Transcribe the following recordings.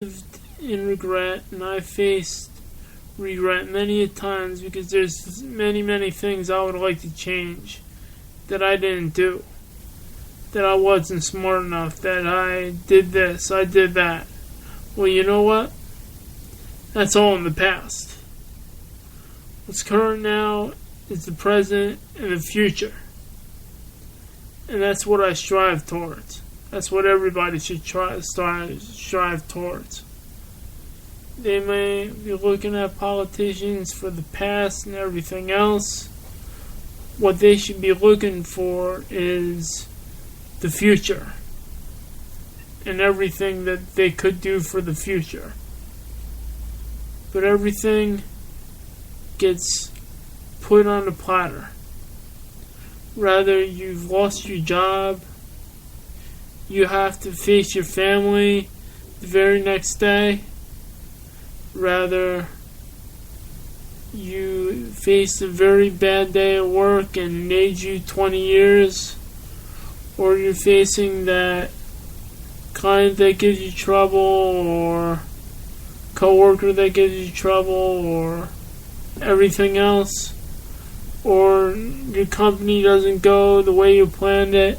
lived in regret, and I faced regret many a times because there's many things I would like to change that I didn't do, that I wasn't smart enough, that I did this, I did that. Well, you know what? That's all in the past. What's current now is the present and the future. And that's what I strive towards. That's what everybody should strive towards. They may be looking at politicians for the past and everything else. What they should be looking for is the future and everything that they could do for the future. But everything gets put on a platter. Rather, you've lost your job, you have to face your family the very next day. Rather, you face a very bad day at work and made you 20 years. Or you're facing that client that gives you trouble, or coworker that gives you trouble, or everything else. Or your company doesn't go the way you planned it.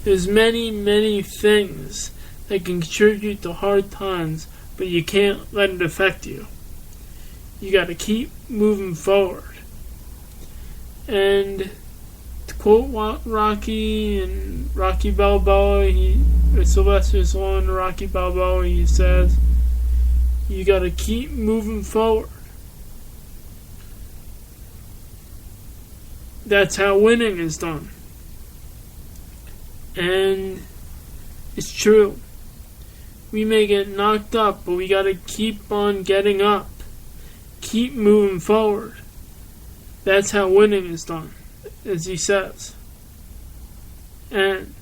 There's many things that can contribute to hard times, but you can't let it affect you. You got to keep moving forward. And to quote Rocky and Rocky Balboa, Sylvester Stallone and Rocky Balboa, he says, you got to keep moving forward. That's how winning is done. And it's true. We may get knocked up, but we gotta keep on getting up. Keep moving forward. That's how winning is done, as he says. And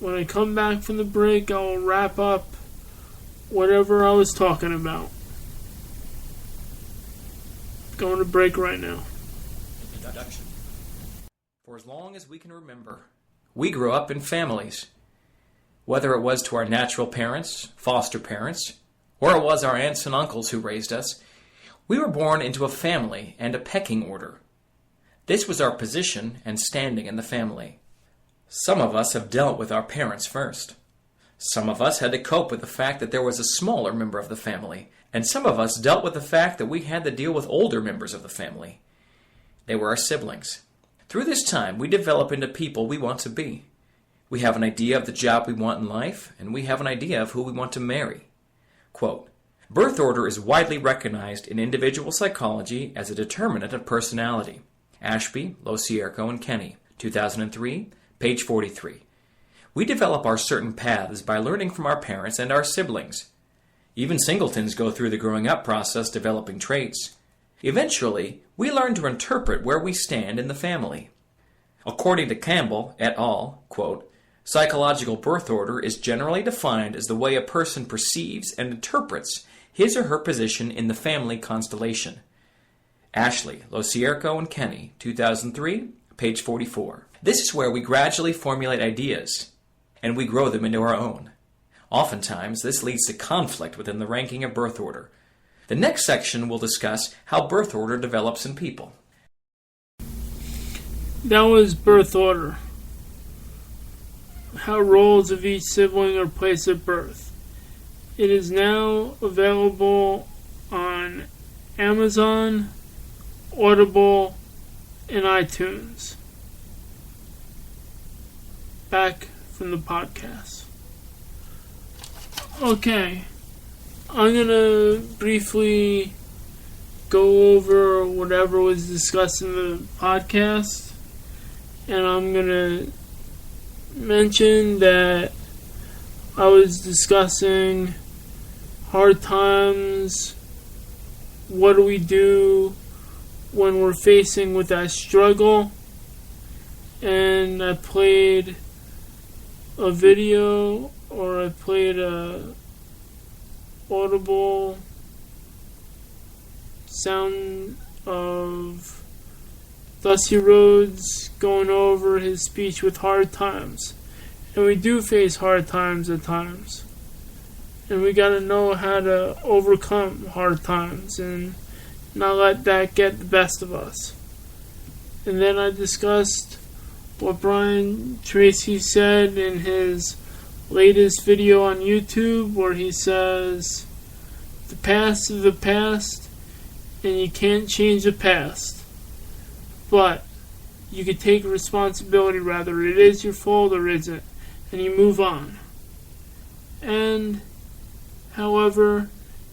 when I come back from the break, I'll wrap up whatever I was talking about. Going to break right now. Introduction. For as long as we can remember, we grew up in families. Whether it was to our natural parents, foster parents, or it was our aunts and uncles who raised us, we were born into a family and a pecking order. This was our position and standing in the family. Some of us have dealt with our parents first. Some of us had to cope with the fact that there was a smaller member of the family, and some of us dealt with the fact that we had to deal with older members of the family. They were our siblings. Through this time, we develop into people we want to be. We have an idea of the job we want in life, and we have an idea of who we want to marry. Quote, birth order is widely recognized in individual psychology as a determinant of personality. Ashby, Locierco, and Kenny, 2003, page 43. We develop our certain paths by learning from our parents and our siblings. Even singletons go through the growing up process developing traits. Eventually, we learn to interpret where we stand in the family. According to Campbell et al., quote, psychological birth order is generally defined as the way a person perceives and interprets his or her position in the family constellation. Ashley, Locierco, and Kenny, 2003, page 44. This is where we gradually formulate ideas, and we grow them into our own. Oftentimes, this leads to conflict within the ranking of birth order. The next section will discuss how birth order develops in people. That was birth order. How roles of each sibling are placed at birth. It is now available on Amazon, Audible, and iTunes. Back from the podcast. Okay. I'm going to briefly go over whatever was discussed in the podcast. And I'm going to mention that I was discussing hard times. What do we do when we're facing with that struggle? And I played a video, or I played a audible sound of Dusty Rhodes going over his speech with hard times. And we do face hard times at times. And we gotta know how to overcome hard times and not let that get the best of us. And then I discussed what Brian Tracy said in his latest video on YouTube, where he says, the past is the past, and you can't change the past. But you can take responsibility, rather it is your fault or isn't, and you move on. And, however,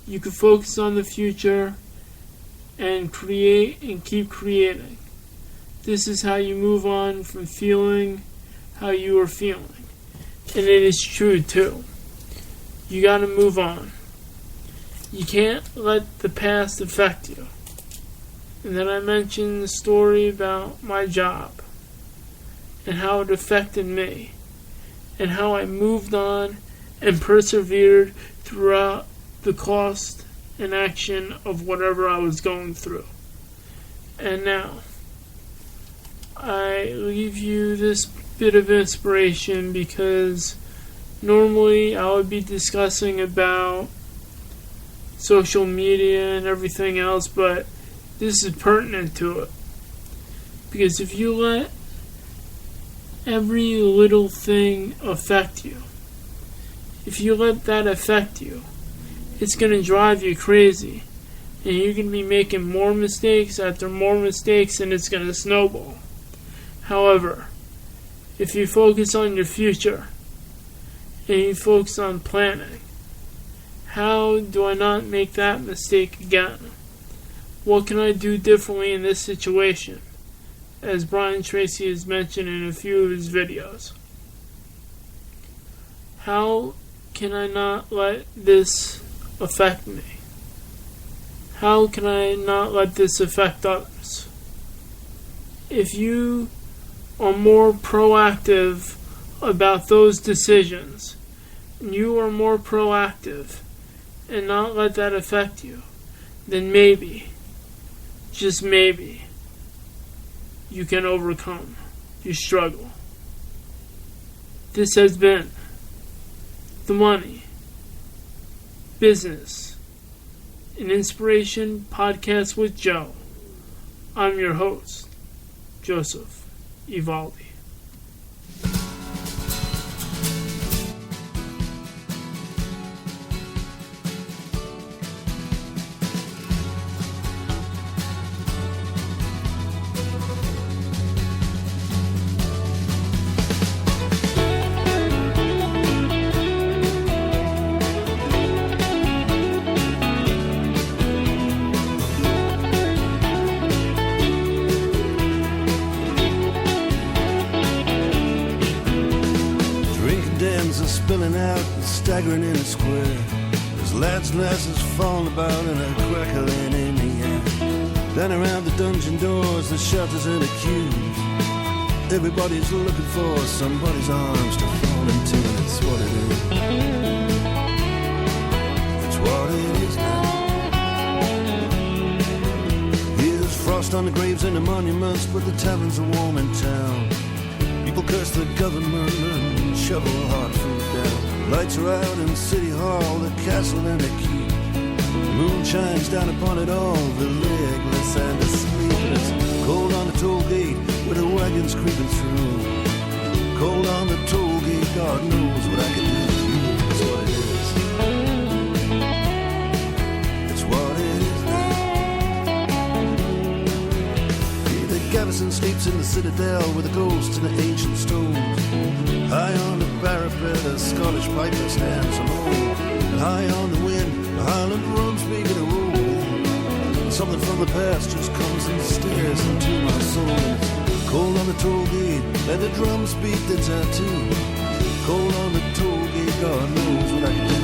you can focus on the future and create and keep creating. This is how you move on from feeling how you are feeling. And it is true too. You gotta move on. You can't let the past affect you. And then I mentioned the story about my job and how it affected me and how I moved on and persevered throughout the cost and action of whatever I was going through. And now, I leave you this bit of inspiration because normally I would be discussing about social media and everything else, but this is pertinent to it. Because if you let every little thing affect you, if you let that affect you, it's going to drive you crazy. And you're going to be making more mistakes after more mistakes, and it's going to snowball. However, if you focus on your future, and you focus on planning, how do I not make that mistake again? What can I do differently in this situation? As Brian Tracy has mentioned in a few of his videos. How can I not let this affect me? How can I not let this affect others? If you are more proactive about those decisions, and you are more proactive and not let that affect you, then maybe, just maybe, you can overcome your struggle. This has been The Money, Business, and Inspiration Podcast with Joe. I'm your host, Joseph Evaldi. Spilling out and staggering in a square. There's lads and lasses falling about and a crackling in the air. Down around the dungeon doors, the shelters and the queues. Everybody's looking for somebody's arms to fall into. It's what it is. It's what it is now. Here's frost on the graves and the monuments, but the taverns are warm in town. People curse the government and shovel hard food down. Lights are out in City Hall, the castle and the keep. The moon shines down upon it all, the legless and the sleepless. Cold on the toll gate with the wagons creeping through. Cold on the toll gate, God knows what I can do to you. That's what it is. It's what it is now. Here the garrison sleeps in the citadel with the ghosts and the ancient stones. High on the parapet, a Scottish piper stands alone. And high on the wind, the Highland drums begin to roll. Something from the past just comes and stares into my soul. Cold on the toll gate, let the drums beat the tattoo. Cold on the toll gate, God knows what I can do.